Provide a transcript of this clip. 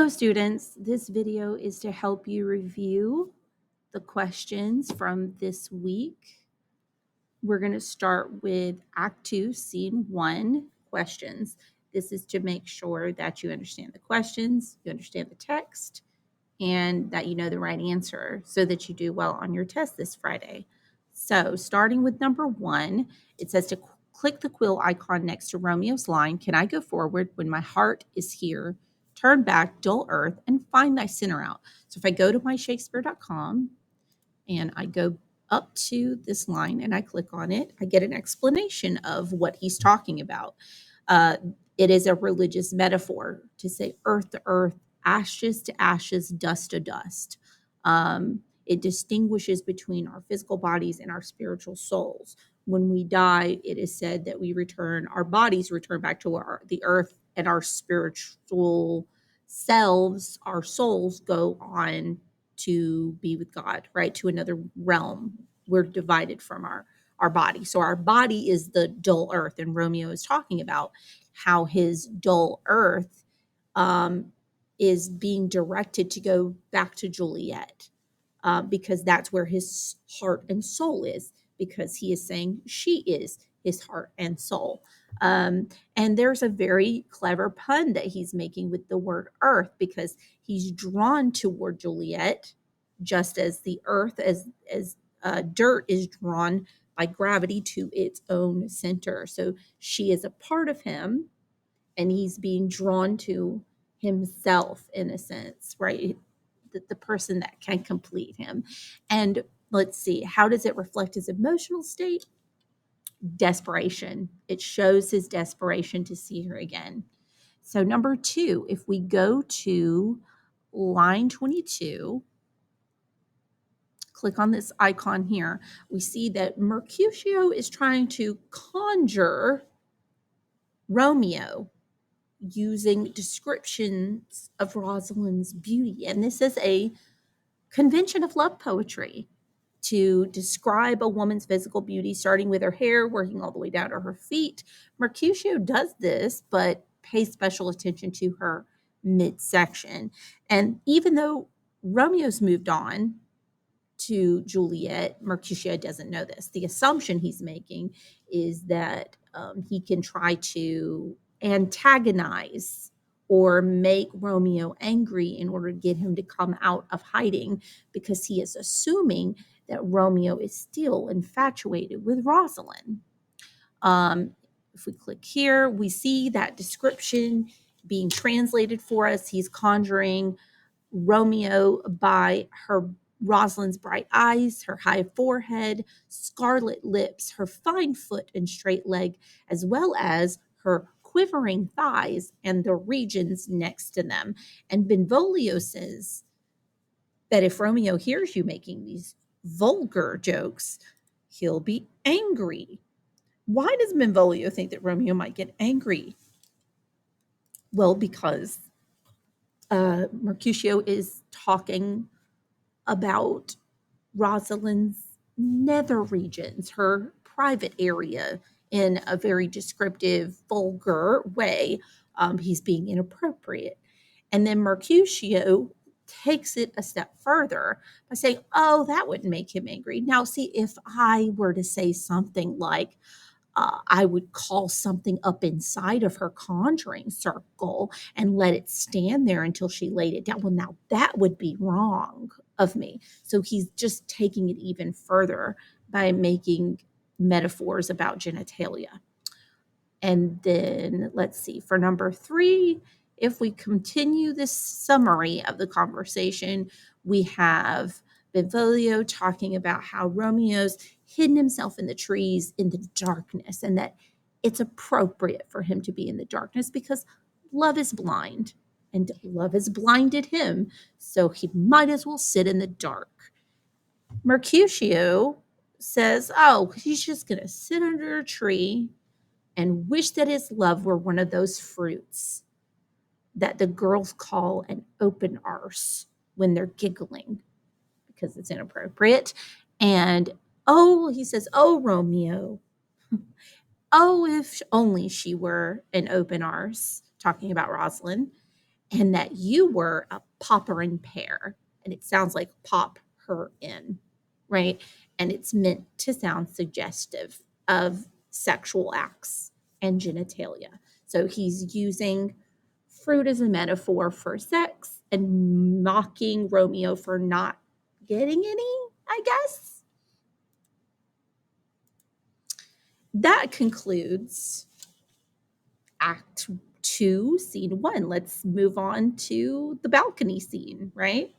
So students, this video is to help you review the questions from this week. We're going to start with Act 2, Scene 1, questions. This is to make sure that you understand the questions, you understand the text, and that you know the right answer so that you do well on your test this Friday. So starting with number 1, it says to click the quill icon next to Romeo's line, "Can I go forward when my heart is here? Turn back, dull earth, and find thy center out." So if I go to myshakespeare.com and I go up to this line and I click on it, I get an explanation of what he's talking about. Uh, it is a religious metaphor to say earth to earth, ashes to ashes, dust to dust. It distinguishes between our physical bodies and our spiritual souls. When we die, it is said that our bodies return back to the earth, and our spiritual selves, our souls, go on to be with God, right? To another realm. We're divided from our body. So our body is the dull earth. And Romeo is talking about how his dull earth is being directed to go back to Juliet because that's where his heart and soul is, because he is saying she is his heart and soul. And there's a very clever pun that he's making with the word earth, because he's drawn toward Juliet, just as the earth, as dirt is drawn by gravity to its own center. So she is a part of him, and he's being drawn to himself in a sense, right? The person that can complete him. And let's see, how does it reflect his emotional state? Desperation. It shows his desperation to see her again. So number 2, if we go to line 22, click on this icon here, we see that Mercutio is trying to conjure Romeo using descriptions of Rosalind's beauty. And this is a convention of love poetry, to describe a woman's physical beauty, starting with her hair, working all the way down to her feet. Mercutio does this, but pays special attention to her midsection. And even though Romeo's moved on to Juliet, Mercutio doesn't know this. The assumption he's making is that he can try to antagonize or make Romeo angry in order to get him to come out of hiding, because he is assuming that Romeo is still infatuated with Rosalind. If we click here, we see that description being translated for us. He's conjuring Romeo by Rosalind's bright eyes, her high forehead, scarlet lips, her fine foot and straight leg, as well as her quivering thighs and the regions next to them. And Benvolio says that if Romeo hears you making these vulgar jokes, he'll be angry. Why does Benvolio think that Romeo might get angry? Well, because Mercutio is talking about Rosalind's nether regions, her private area, in a very descriptive, vulgar way. He's being inappropriate. And then Mercutio takes it a step further by saying, oh, that wouldn't make him angry. Now, see, if I were to say something like, I would call something up inside of her conjuring circle and let it stand there until she laid it down. Well, now that would be wrong of me. So he's just taking it even further by making metaphors about genitalia. And then let's see, for number 3, if we continue this summary of the conversation, we have Benvolio talking about how Romeo's hidden himself in the trees in the darkness, and that it's appropriate for him to be in the darkness because love is blind and love has blinded him. So he might as well sit in the dark. Mercutio says, oh, he's just going to sit under a tree and wish that his love were one of those fruits that the girls call an open arse when they're giggling because it's inappropriate. And he says, oh, Romeo, oh, if only she were an open arse, talking about Rosalind. and that you were a popper in pear. And it sounds like pop her in, right? And it's meant to sound suggestive of sexual acts and genitalia. So he's using fruit as a metaphor for sex and mocking Romeo for not getting any, I guess. That concludes Act 2, Scene 1. Let's move on to the balcony scene, right?